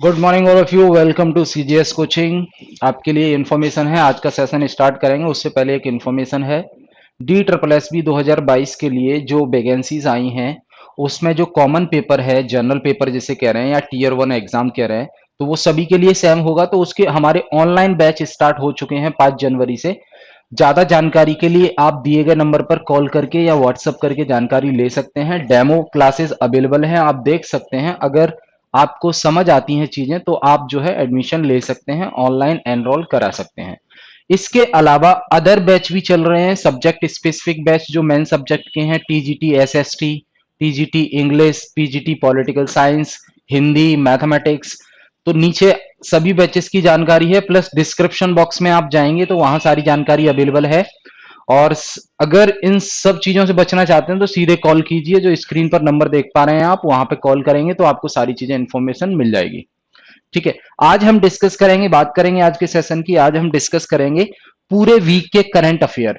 Good morning all of you. Welcome to CGS coaching. आपके लिए information है, आज का सेशन स्टार्ट करेंगे उससे पहले एक इन्फॉर्मेशन है। डी ट्रिपल एस बी 2022 के लिए जो वैकेंसीज आई हैं उसमें जो कॉमन पेपर है, जनरल पेपर जिसे कह रहे हैं या टीयर वन एग्जाम कह रहे हैं, तो वो सभी के लिए सेम होगा। तो उसके हमारे ऑनलाइन बैच स्टार्ट हो चुके हैं 5 जनवरी से। ज्यादा जानकारी के लिए आप दिए गए नंबर पर कॉल करके या व्हाट्सएप करके जानकारी ले सकते हैं। डेमो क्लासेस अवेलेबल हैं, आप देख सकते हैं। अगर आपको समझ आती हैं चीजें तो आप जो है एडमिशन ले सकते हैं, ऑनलाइन एनरोल करा सकते हैं। इसके अलावा अदर बैच भी चल रहे हैं, सब्जेक्ट स्पेसिफिक बैच जो मेन सब्जेक्ट के हैं, TGT SST, TGT English, PGT political science, Hindi, mathematics. तो नीचे सभी बैचेस की जानकारी है, प्लस डिस्क्रिप्शन बॉक्स में आप जाएंगे तो वहां सारी जानकारी अवेलेबल है। और अगर इन सब चीजों से बचना चाहते हैं तो सीधे कॉल कीजिए, जो स्क्रीन पर नंबर देख पा रहे हैं आप वहां पे कॉल करेंगे तो आपको सारी चीजें इंफॉर्मेशन मिल जाएगी। ठीक है, आज हम डिस्कस करेंगे, बात करेंगे आज के सेशन की। आज हम डिस्कस करेंगे पूरे वीक के करंट अफेयर,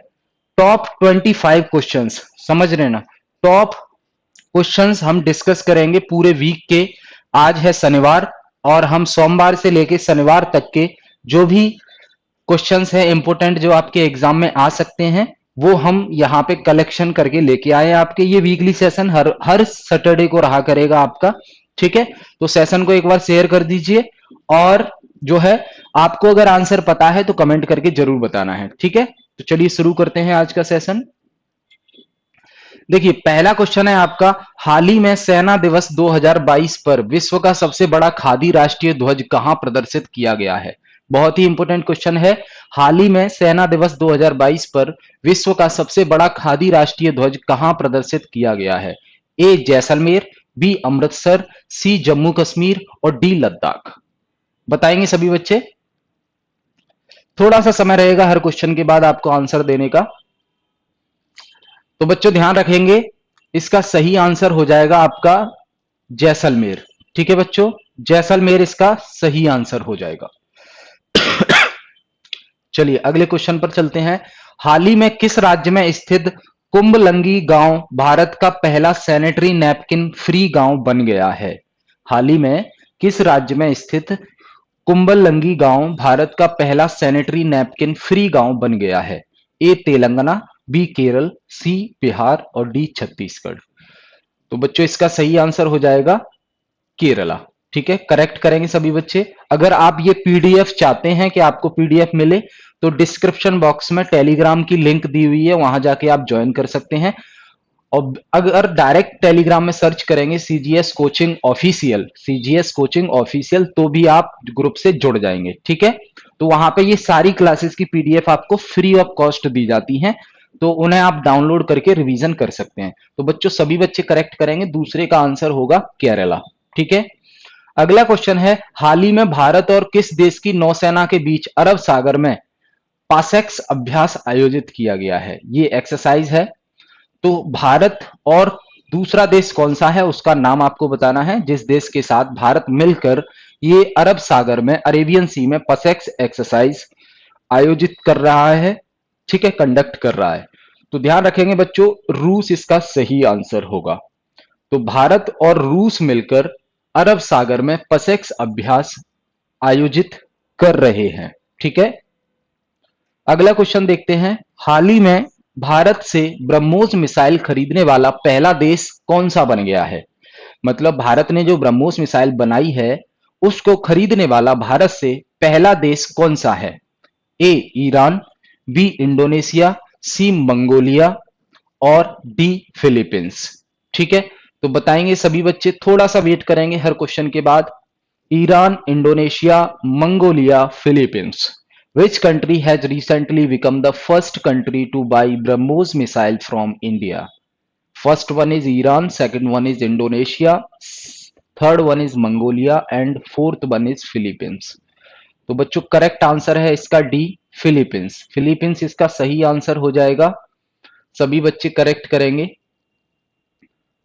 टॉप 25 क्वेश्चंस। समझ रहे ना, टॉप क्वेश्चंस हम डिस्कस करेंगे पूरे वीक के। आज है शनिवार और हम सोमवार से लेके शनिवार तक के जो भी क्वेश्चंस है इंपोर्टेंट जो आपके एग्जाम में आ सकते हैं वो हम यहाँ पे कलेक्शन करके लेके आए हैं आपके। ये वीकली सेशन हर हर सैटरडे को रहा करेगा आपका। ठीक है, तो सेशन को एक बार शेयर कर दीजिए और जो है आपको अगर आंसर पता है तो कमेंट करके जरूर बताना है। ठीक है, तो चलिए शुरू करते हैं आज का सेशन। देखिए, पहला क्वेश्चन है आपका, हाल ही में सेना दिवस 2022 पर विश्व का सबसे बड़ा खादी राष्ट्रीय ध्वज कहां प्रदर्शित किया गया है? बहुत ही इंपॉर्टेंट क्वेश्चन है। हाल ही में सेना दिवस 2022 पर विश्व का सबसे बड़ा खादी राष्ट्रीय ध्वज कहां प्रदर्शित किया गया है? ए जैसलमेर, बी अमृतसर, सी जम्मू कश्मीर और डी लद्दाख। बताएंगे सभी बच्चे। थोड़ा सा समय रहेगा हर क्वेश्चन के बाद आपको आंसर देने का, तो बच्चों ध्यान रखेंगे। इसका सही आंसर हो जाएगा आपका जैसलमेर। ठीक है बच्चों, जैसलमेर इसका सही आंसर हो जाएगा। चलिए अगले क्वेश्चन पर चलते हैं। हाल ही में किस राज्य में स्थित कुंभलंगी गांव भारत का पहला सैनिटरी नैपकिन फ्री गांव बन गया है? हाल ही में किस राज्य में स्थित कुंभलंगी गांव भारत का पहला सैनिटरी नैपकिन फ्री गांव बन गया है? ए तेलंगाना, बी केरल, सी बिहार और डी छत्तीसगढ़। तो बच्चों इसका सही आंसर हो जाएगा केरला। ठीक है, करेक्ट करेंगे सभी बच्चे। अगर आप ये पीडीएफ चाहते हैं कि आपको पीडीएफ मिले तो डिस्क्रिप्शन बॉक्स में टेलीग्राम की लिंक दी हुई है, वहां जाके आप ज्वाइन कर सकते हैं। और अगर डायरेक्ट टेलीग्राम में सर्च करेंगे CGS coaching official, CGS coaching official, तो भी आप ग्रुप से जुड़ जाएंगे। ठीक है, तो वहां पे ये सारी क्लासेस की पीडीएफ आपको फ्री ऑफ कॉस्ट दी जाती हैं, तो उन्हें आप डाउनलोड करके रिवीजन कर सकते हैं। तो बच्चों सभी बच्चे करेक्ट करेंगे, दूसरे का आंसर होगा केरला। ठीक है, अगला क्वेश्चन है, हाल ही में भारत और किस देश की नौसेना के बीच अरब सागर में पासेक्स अभ्यास आयोजित किया गया है? ये एक्सरसाइज है। तो भारत और दूसरा देश कौन सा है उसका नाम आपको बताना है, जिस देश के साथ भारत मिलकर ये अरब सागर में, अरेबियन सी में पसेक्स एक्सरसाइज आयोजित कर रहा है। ठीक है, कंडक्ट कर रहा है। तो ध्यान रखेंगे बच्चों, रूस इसका सही आंसर होगा। तो भारत और रूस मिलकर अरब सागर में पसेक्स अभ्यास आयोजित कर रहे हैं। ठीक है, अगला क्वेश्चन देखते हैं। हाल ही में भारत से ब्रह्मोस मिसाइल खरीदने वाला पहला देश कौन सा बन गया है? मतलब भारत ने जो ब्रह्मोस मिसाइल बनाई है उसको खरीदने वाला भारत से पहला देश कौन सा है? ए ईरान, बी इंडोनेशिया, सी मंगोलिया और डी फिलीपींस। ठीक है, तो बताएंगे सभी बच्चे, थोड़ा सा वेट करेंगे हर क्वेश्चन के बाद। Iran, Indonesia, Mongolia, Philippines. Which country has recently become the first country to buy BrahMos missile from India? First one is Iran, second one is Indonesia, third one is Mongolia and fourth one is Philippines. तो बच्चों correct answer है इसका D, Philippines. Philippines इसका सही answer हो जाएगा, सभी बच्चे करेक्ट करेंगे।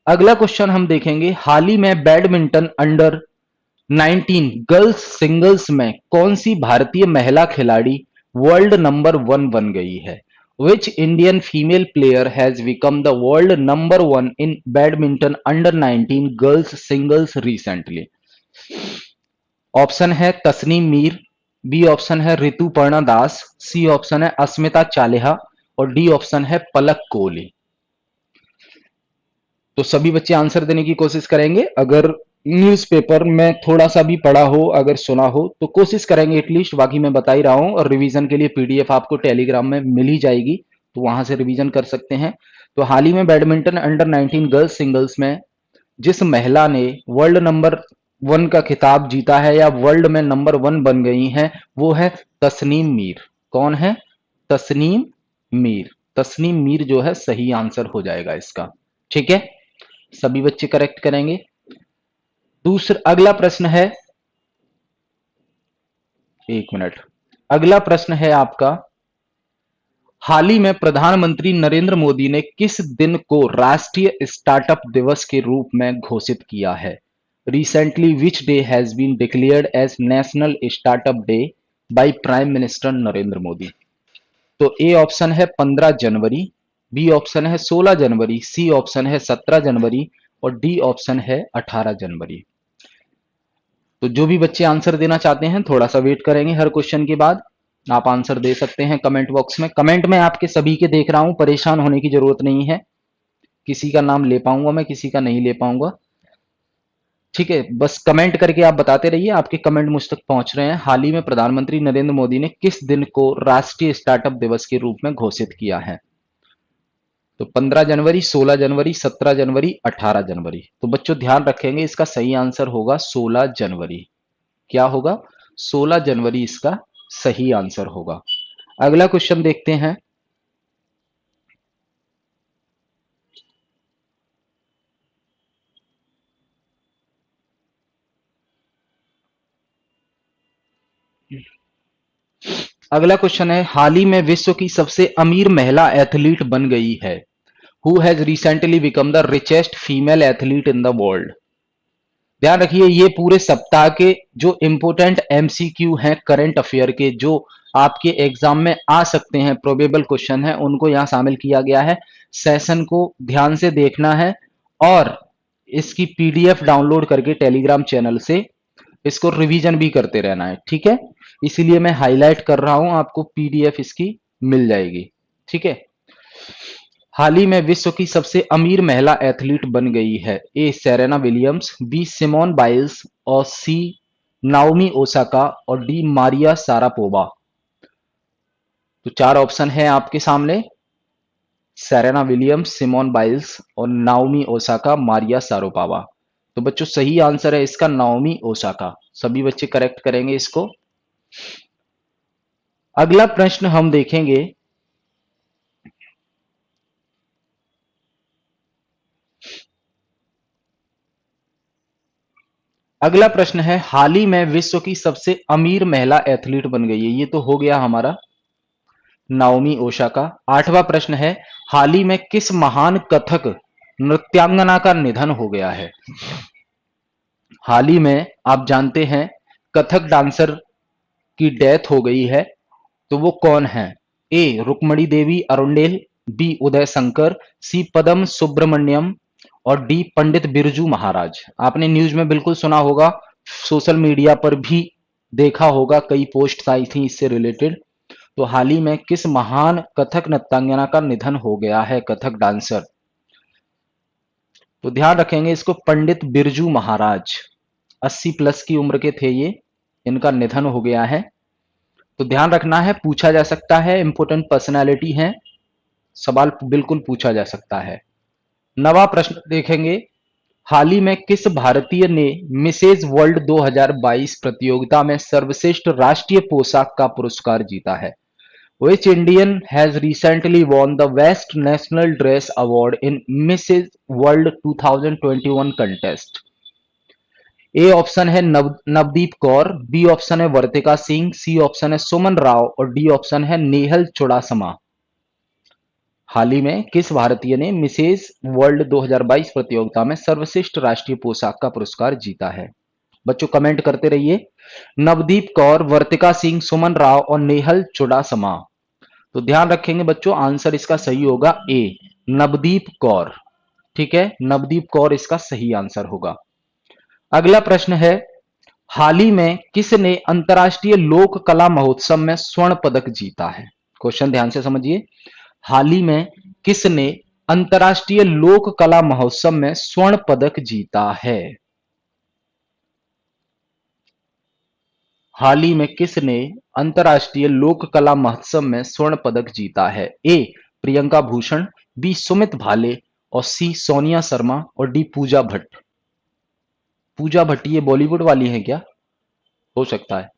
अगला क्वेश्चन हम देखेंगे, हाल ही में बैडमिंटन अंडर 19 गर्ल्स सिंगल्स में कौन सी भारतीय महिला खिलाड़ी वर्ल्ड नंबर वन बन गई है? Which Indian female player has become the world number one in badminton under 19 girls singles recently? Option है तस्नीम मीर, बी ऑप्शन है ऋतुपर्णा दास, सी ऑप्शन है अस्मिता चालिहा और डी ऑप्शन है पलक कोहली। तो सभी बच्चे आंसर देने की कोशिश करेंगे। अगर न्यूज़पेपर में थोड़ा सा भी पढ़ा हो, अगर सुना हो तो कोशिश करेंगे एटलीस्ट। बाकी मैं बता ही रहा हूं, और रिवीजन के लिए पीडीएफ आपको टेलीग्राम में मिल ही जाएगी, तो वहां से रिवीजन कर सकते हैं। तो हाल ही में बैडमिंटन अंडर 19 गर्ल्स सिंगल्स में जिस महिला ने वर्ल्ड नंबर 1 का खिताब जीता है या वर्ल्ड में नंबर 1 बन गई हैं, वो है तस्नीम मीर। कौन है? तस्नीम मीर। तस्नीम मीर जो है सही आंसर हो जाएगा इसका। ठीक है, सभी बच्चे करेक्ट करेंगे। दूसरा अगला प्रश्न है, एक मिनट, अगला प्रश्न है आपका, हाल ही में प्रधानमंत्री नरेंद्र मोदी ने किस दिन को राष्ट्रीय स्टार्टअप दिवस के रूप में घोषित किया है? Recently which day has been declared as national startup day by prime minister Narendra Modi? तो ए ऑप्शन है 15 जनवरी, बी ऑप्शन है 16 जनवरी, सी ऑप्शन है 17 जनवरी और डी ऑप्शन है 18 जनवरी। तो जो भी बच्चे आंसर देना चाहते हैं थोड़ा सा वेट करेंगे, हर क्वेश्चन के बाद आप आंसर दे सकते हैं कमेंट बॉक्स में। कमेंट में आपके सभी के देख रहा हूं, परेशान होने की जरूरत नहीं है। किसी का नाम ले पाऊंगा मैं, किसी का नहीं ले पाऊंगा। ठीक है, बस कमेंट करके आप बताते रहिए, आपके कमेंट मुझ तक पहुंच रहे हैं। हाल ही में प्रधानमंत्री नरेंद्र मोदी ने किस दिन को राष्ट्रीय स्टार्टअप दिवस के रूप में घोषित किया है? तो 15 जनवरी, 16 जनवरी, 17 जनवरी, 18 जनवरी। तो बच्चों ध्यान रखेंगे, इसका सही आंसर होगा 16 जनवरी। क्या होगा? 16 जनवरी इसका सही आंसर होगा। अगला क्वेश्चन देखते हैं। अगला क्वेश्चन है, हाल ही में विश्व की सबसे अमीर महिला एथलीट बन गई है। Who has recently become the richest female athlete in the world? ध्यान रखिए, ये पूरे सप्ताह के जो इंपोर्टेंट एमसीक्यू हैं करंट अफेयर के, जो आपके एग्जाम में आ सकते हैं, प्रोबेबल क्वेश्चन है, उनको यहां शामिल किया गया है। सेशन को ध्यान से देखना है और इसकी पीडीएफ डाउनलोड करके टेलीग्राम चैनल से इसको रिवीजन भी करते रहना है। ठीक है, इसीलिए मैं हाईलाइट कर रहा हूं, आपको पीडीएफ इसकी मिल जाएगी। ठीक है, हाल ही में विश्व की सबसे अमीर महिला एथलीट बन गई है। A Serena Williams, B Simone Biles और सी नाओमी ओसाका और डी मारिया सारापोवा। तो चार ऑप्शन है आपके सामने, सेरेना विलियम्स, सिमोन बाइल्स और नाओमी ओसाका, मारिया सारापोवा। तो बच्चों सही आंसर है इसका नाओमी ओसाका। सभी बच्चे करेक्ट करेंगे इसको। अगला प्रश्न हम देखेंगे, अगला प्रश्न है, हाल ही में विश्व की सबसे अमीर महिला एथलीट बन गई है। ये तो हो गया हमारा नाओमी ओसाका। आठवां प्रश्न है, हाल ही में किस महान कथक नृत्यांगना का निधन हो गया है? हाल ही में आप जानते हैं कथक डांसर की डेथ हो गई है, तो वो कौन है? ए रुक्मणी देवी अरुंडेल, बी उदय शंकर, सी पदम सुब्रमण्यम और डी पंडित बिरजू महाराज। आपने न्यूज में बिल्कुल सुना होगा, सोशल मीडिया पर भी देखा होगा, कई पोस्ट आई थी इससे रिलेटेड। तो हाल ही में किस महान कथक नृत्यांगना का निधन हो गया है, कथक डांसर? तो ध्यान रखेंगे इसको, पंडित बिरजू महाराज। 80 प्लस की उम्र के थे ये, इनका निधन हो गया है। तो ध्यान रखना है, पूछा जा सकता है, इंपोर्टेंट पर्सनैलिटी है, सवाल बिल्कुल पूछा जा सकता है। नवा प्रश्न देखेंगे, हाल ही में किस भारतीय ने मिसेज वर्ल्ड 2022 प्रतियोगिता में सर्वश्रेष्ठ राष्ट्रीय पोशाक का पुरस्कार जीता है? Which Indian has recently won the Best National Dress Award in Mrs. World 2021 contest? A option है नवदीप कौर, बी ऑप्शन है वर्तिका सिंह, सी ऑप्शन है सुमन राव और डी ऑप्शन है नेहल चुड़ासमा। हाल ही में किस भारतीय ने मिसेज वर्ल्ड 2022 प्रतियोगिता में सर्वश्रेष्ठ राष्ट्रीय पोशाक का पुरस्कार जीता है? बच्चों कमेंट करते रहिए। नवदीप कौर, वर्तिका सिंह, सुमन राव और नेहल चुड़ासमा। तो ध्यान रखेंगे बच्चों, आंसर इसका सही होगा ए नवदीप कौर। ठीक है, नवदीप कौर इसका सही आंसर होगा। अगला प्रश्न है, हाल ही में किसने अंतर्राष्ट्रीय लोक कला महोत्सव में स्वर्ण पदक जीता है? क्वेश्चन ध्यान से समझिए। हाल ही में किसने अंतर्राष्ट्रीय लोक कला महोत्सव में स्वर्ण पदक जीता है? हाल ही में किसने अंतर्राष्ट्रीय लोक कला महोत्सव में स्वर्ण पदक जीता है? ए प्रियंका भूषण, बी सुमित भाले और सी सोनिया शर्मा और डी पूजा भट्ट। पूजा भट्ट ये बॉलीवुड वाली है क्या? हो सकता है,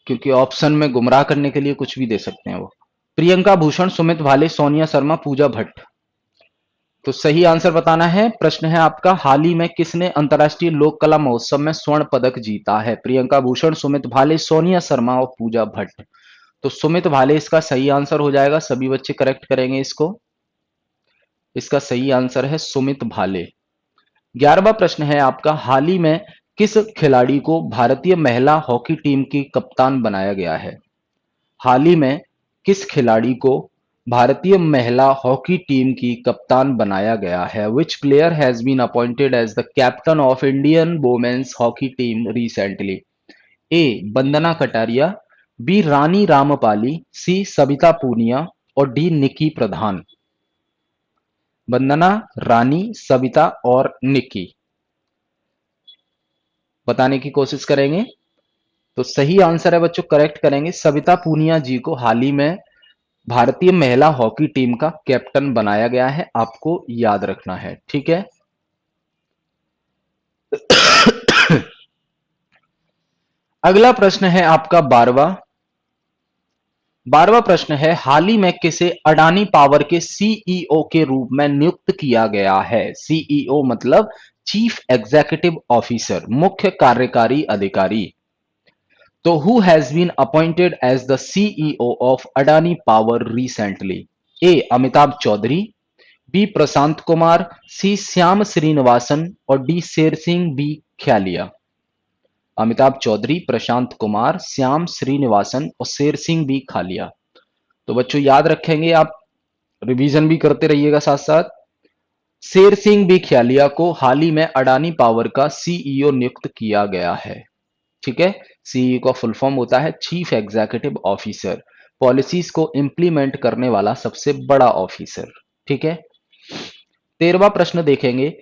क्योंकि ऑप्शन में गुमराह करने के लिए कुछ भी दे सकते हैं वो। प्रियंका भूषण, सुमित भाले, सोनिया शर्मा, पूजा भट्ट। तो सही आंसर बताना है। प्रश्न है आपका, हाल ही में किसने अंतर्राष्ट्रीय लोक कला महोत्सव में स्वर्ण पदक जीता है? प्रियंका भूषण, सुमित भाले, सोनिया शर्मा और पूजा भट्ट। तो सुमित भाले इसका सही आंसर हो जाएगा। सभी बच्चे करेक्ट करेंगे इसको। इसका सही आंसर है सुमित भाले। 11वां प्रश्न है आपका, हाल ही में किस खिलाड़ी को भारतीय महिला हॉकी टीम की कप्तान बनाया गया है? हाल ही में किस खिलाड़ी को भारतीय महिला हॉकी टीम की कप्तान बनाया गया है? Which player has been appointed as the captain of Indian women's hockey team recently? A Vandana Kataria, B Rani Rampal, C Savita Punia और डी निकी प्रधान। वंदना, रानी, सविता और निकी। बताने की कोशिश करेंगे। तो सही आंसर है बच्चों, करेक्ट करेंगे, सविता पूनिया जी को हाल ही में भारतीय महिला हॉकी टीम का कैप्टन बनाया गया है। आपको याद रखना है, ठीक है। अगला प्रश्न है आपका 12वां प्रश्न है, हाल ही में किसे अडानी पावर के सीईओ के रूप में नियुक्त किया गया है? सीईओ मतलब चीफ एग्जीक्यूटिव ऑफिसर, मुख्य कार्यकारी अधिकारी। तो who has been appointed as the CEO of Adani Power recently? A Amitabh Choudhary, B Prashant Kumar, C Shyam Srinivasan और डी शेर सिंह बी ख्यालिया। अमिताभ चौधरी, प्रशांत कुमार, श्याम श्रीनिवासन और शेर सिंह बी खालिया। तो बच्चों याद रखेंगे आप, रिवीजन भी करते रहिएगा साथ साथ। शेर सिंह बी ख्यालिया को हाल ही में अडानी पावर का सीईओ नियुक्त किया गया है, ठीक है। सीईओ का फुल फॉर्म होता है चीफ एग्जीक्यूटिव ऑफिसर, पॉलिसीज को इंप्लीमेंट करने वाला सबसे बड़ा ऑफिसर, ठीक है। 13वां प्रश्न देखेंगे,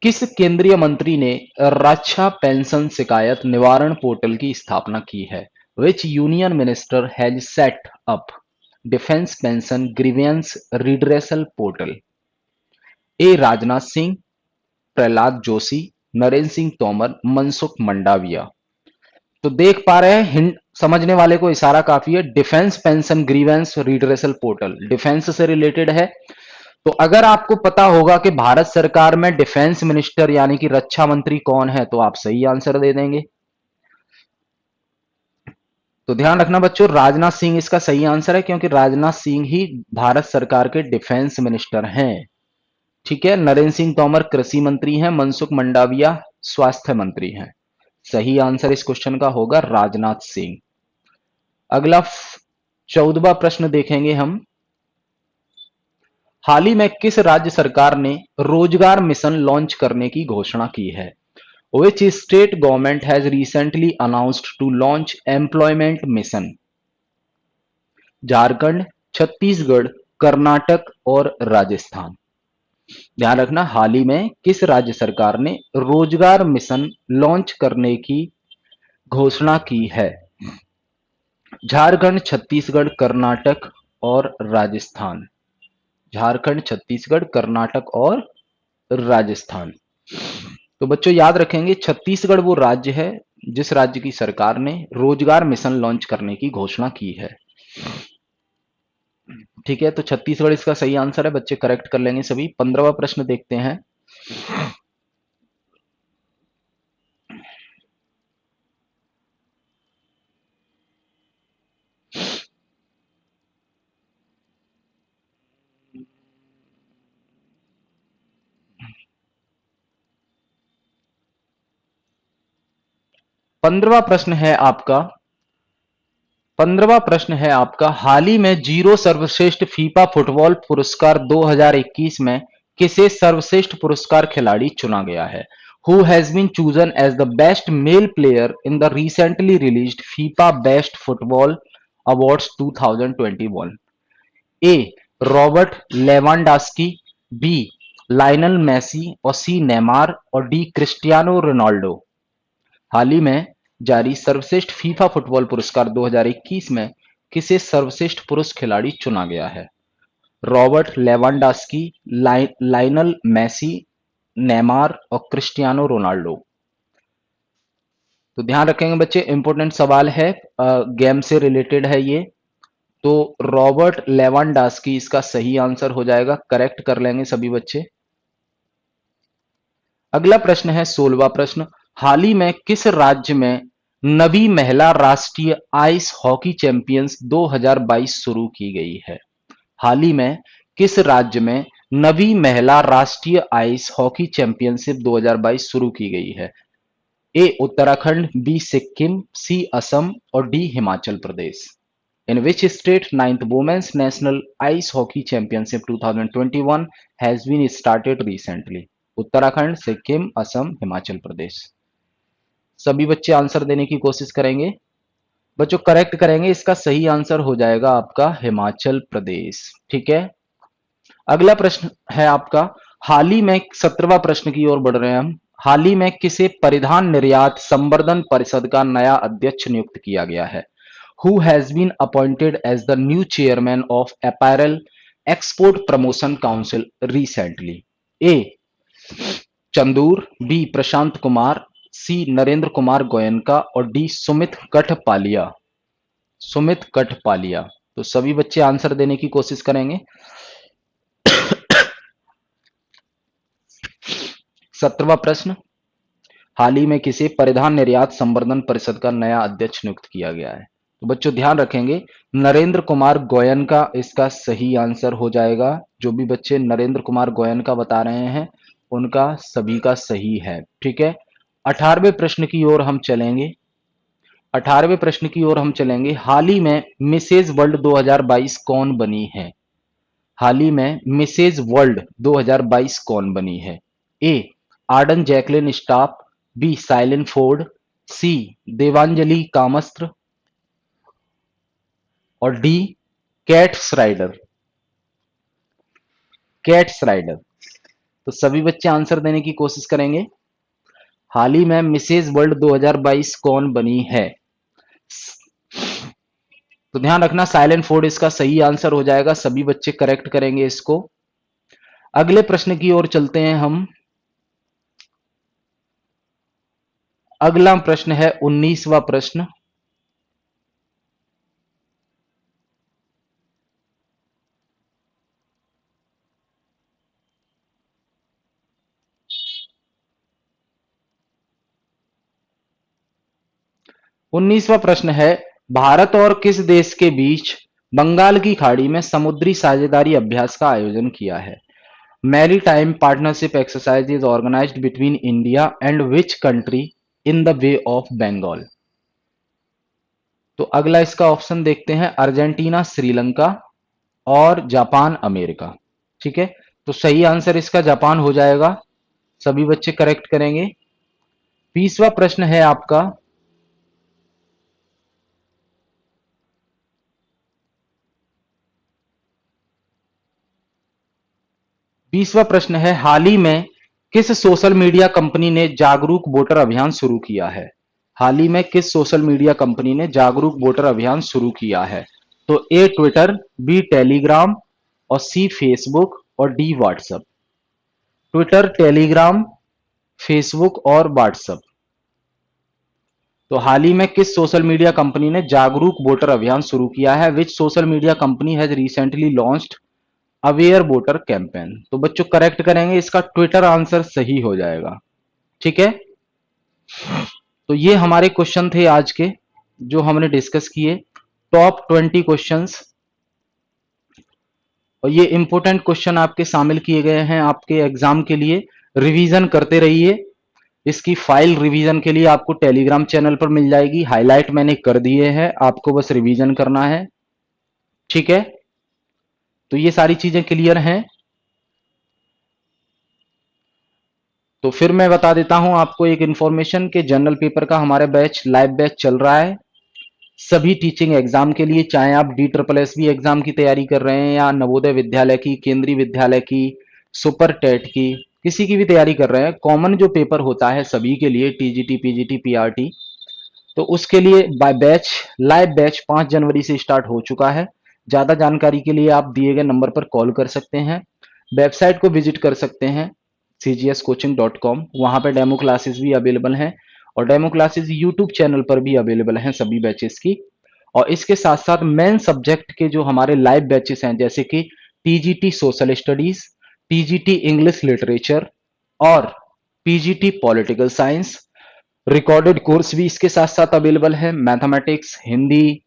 किस केंद्रीय मंत्री ने रक्षा पेंशन शिकायत निवारण पोर्टल की स्थापना की है? Which union minister has set up defence pension grievance redressal portal? A Rajnath Singh, Pralhad Joshi, Narendra Singh Tomar, Mansukh Mandaviya. तो देख पा रहे हैं, हिंट समझने वाले को इशारा काफी है। Defence pension grievance redressal portal defence से रिलेटेड है। तो अगर आपको पता होगा कि भारत सरकार में डिफेंस मिनिस्टर यानी कि रक्षा मंत्री कौन है, तो आप सही आंसर दे देंगे। तो ध्यान रखना बच्चों, राजनाथ सिंह इसका सही आंसर है, क्योंकि राजनाथ सिंह ही भारत सरकार के डिफेंस मिनिस्टर हैं, ठीक है। नरेंद्र सिंह तोमर कृषि मंत्री हैं, मनसुख मंडाविया स्वास्थ्य मंत्री हैं। सही आंसर इस क्वेश्चन का होगा राजनाथ सिंह। अगला 14वां प्रश्न देखेंगे हम, हाल ही में किस राज्य सरकार ने रोजगार मिशन लॉन्च करने की घोषणा की है? Which state government has recently announced to launch employment mission? Jharkhand, Chhattisgarh, Karnataka और राजस्थान। ध्यान रखना, हाल ही में किस राज्य सरकार ने रोजगार मिशन लॉन्च करने की घोषणा की है? झारखंड, छत्तीसगढ़, कर्नाटक और राजस्थान। झारखंड, छत्तीसगढ़, कर्नाटक और राजस्थान। तो बच्चों याद रखेंगे, छत्तीसगढ़ वो राज्य है जिस राज्य की सरकार ने रोजगार मिशन लॉन्च करने की घोषणा की है, ठीक है। तो छत्तीसगढ़ इसका सही आंसर है, बच्चे करेक्ट कर लेंगे सभी। 15वां प्रश्न देखते हैं, पंद्रवा प्रश्न है आपका 15वां प्रश्न है आपका, हाल ही में जीरो सर्वश्रेष्ठ फीफा फुटबॉल पुरस्कार 2021 में किसे सर्वश्रेष्ठ पुरस्कार खिलाड़ी चुना गया है? Who has been chosen as the best male player in the recently released FIFA Best Football Awards 2021? A. Robert Lewandowski, B Lionel Messi और सी नेमार और डी क्रिस्टियानो रोनाल्डो। हाल ही में जारी सर्वश्रेष्ठ फीफा फुटबॉल पुरस्कार 2021 में किसे सर्वश्रेष्ठ पुरुष खिलाड़ी चुना गया है? Robert Lewandowski, Lionel Messi, Neymar और क्रिस्टियानो रोनाल्डो। तो ध्यान रखेंगे बच्चे, इंपॉर्टेंट सवाल है, गेम से रिलेटेड है ये। तो रॉबर्ट लेवांडोस्की इसका सही आंसर हो जाएगा, करेक्ट कर लेंगे सभी बच्चे। अगला प्रश्न है 16वां प्रश्न। हाल ही में किस राज्य में नवी महिला राष्ट्रीय आइस हॉकी चैंपियंस 2022 शुरू की गई है? हाल ही में किस राज्य में नवी महिला राष्ट्रीय आइस हॉकी चैंपियनशिप 2022 शुरू की गई है? ए उत्तराखंड, बी सिक्किम, सी असम और D Himachal Pradesh. In which state ninth Women's National Ice Hockey Championship 2021 has been started recently? Uttarakhand, Sikkim, Assam, Himachal Pradesh. सभी बच्चे आंसर देने की कोशिश करेंगे। बच्चों करेक्ट करेंगे, इसका सही आंसर हो जाएगा आपका हिमाचल प्रदेश। ठीक है। अगला प्रश्न है आपका, हाल ही में 17वां प्रश्न की ओर बढ़ रहे हैं हम। हाल ही में किसे परिधान निर्यात संवर्धन परिषद का नया अध्यक्ष नियुक्त किया गया है? Who has been appointed as the new chairman of Apparel Export Promotion Council recently? A. Chandur, B Prashant Kumar, C Narendra Kumar Goenka और डी सुमित कठपालिया। सुमित कठपालिया। तो सभी बच्चे आंसर देने की कोशिश करेंगे। 17वां प्रश्न, हाल ही में किसे परिधान निर्यात संवर्धन परिषद का नया अध्यक्ष नियुक्त किया गया है? तो बच्चों ध्यान रखेंगे, नरेंद्र कुमार गोयन का इसका सही आंसर हो जाएगा। जो भी बच्चे नरेंद्र कुमार गोयन का बता रहे हैं उनका सभी का सही है। ठीक है। 18वें प्रश्न की ओर हम चलेंगे। 18वें प्रश्न की ओर हम चलेंगे। हाल ही में मिसेज वर्ल्ड 2022 कौन बनी है? हाल ही में मिसेज वर्ल्ड 2022 कौन बनी है? ए आर्डन जैकलिन स्टाफ, बी साइलेंट फोर्ड, सी देवांजलि कामस्त्र और डी कैट श्राइडर। कैट श्राइडर। तो सभी बच्चे आंसर देने की कोशिश करेंगे। हाल ही में मिसेज वर्ल्ड 2022 कौन बनी है? तो ध्यान रखना, साइलेंट फोर्ड इसका सही आंसर हो जाएगा। सभी बच्चे करेक्ट करेंगे इसको। अगले प्रश्न की ओर चलते हैं हम। अगला प्रश्न है 19वां प्रश्न। उन्नीसवां प्रश्न है, भारत और किस देश के बीच बंगाल की खाड़ी में समुद्री साझेदारी अभ्यास का आयोजन किया है? Maritime partnership exercise is organised between India and which country in the way of Bengal? तो अगला इसका ऑप्शन देखते हैं, अर्जेंटीना, श्रीलंका और जापान अमेरिका। ठीक है। तो सही आंसर इसका जापान हो जाएगा। सभी बच्चे करेक्ट करेंगे। 20वां प्रश्न है आपका, बीसवां प्रश्न है, हाल ही में किस सोशल मीडिया कंपनी ने जागरूक वोटर अभियान शुरू किया है? हाल ही में किस सोशल मीडिया कंपनी ने जागरूक वोटर अभियान शुरू किया है? तो ए ट्विटर, बी टेलीग्राम और सी फेसबुक और D WhatsApp. Twitter, Telegram, Facebook और व्हाट्सएप। तो हाल ही में किस सोशल मीडिया कंपनी ने जागरूक वोटर अभियान शुरू किया है? Which social media company has recently launched aware voter campaign? तो बच्चों करेक्ट करेंगे, इसका ट्विटर आंसर सही हो जाएगा। ठीक है। तो ये हमारे क्वेश्चन थे आज के, जो हमने डिस्कस किए, टॉप 20 क्वेश्चंस। और ये इंपॉर्टेंट क्वेश्चन आपके शामिल किए गए हैं आपके एग्जाम के लिए। रिवीजन करते रहिए। इसकी फाइल रिवीजन के लिए आपको टेलीग्राम चैनल पर मिल जाएगी। हाईलाइट मैंने कर दिए हैं, आपको बस रिवीजन करना है। ठीक है। तो ये सारी चीजें क्लियर हैं। तो फिर मैं बता देता हूं आपको एक इन्फॉर्मेशन के जनरल पेपर का हमारे बैच लाइव बैच चल रहा है सभी टीचिंग एग्जाम के लिए, चाहे आप DSSB एग्जाम की तैयारी कर रहे हैं या नवोदय विद्यालय की, केंद्रीय विद्यालय की, सुपर टेट की, किसी की भी तैयारी कर रहे हैं। कॉमन जो पेपर होता है सभी के लिए, TGT, PGT, PRT, तो उसके लिए बाय बैच लाइव बैच 5 जनवरी से स्टार्ट हो चुका है। ज्यादा जानकारी के लिए आप दिए गए नंबर पर कॉल कर सकते हैं, वेबसाइट को विजिट कर सकते हैं cgscoaching.com। वहां पर डेमो क्लासेस भी अवेलेबल हैं और डेमो क्लासेस यूट्यूब चैनल पर भी अवेलेबल हैं सभी बैचेस की। और इसके साथ साथ मेन सब्जेक्ट के जो हमारे लाइव बैचेस हैं, जैसे कि TGT social studies, TGT English literature और PGT political science, recorded course भी इसके साथ साथ अवेलेबल है। मैथमेटिक्स, हिंदी,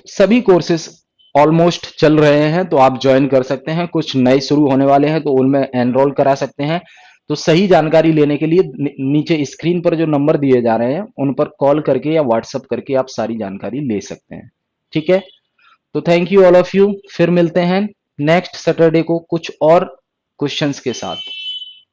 सभी कोर्सेज ऑलमोस्ट चल रहे हैं, तो आप ज्वाइन कर सकते हैं। कुछ नए शुरू होने वाले हैं तो उनमें एनरोल करा सकते हैं। तो सही जानकारी लेने के लिए नीचे स्क्रीन पर जो नंबर दिए जा रहे हैं उन पर कॉल करके या व्हाट्सअप करके आप सारी जानकारी ले सकते हैं। ठीक है, तो thank you all of you. फिर मिलते हैं नेक्स्ट सैटरडे को कुछ और क्वेश्चंस के साथ।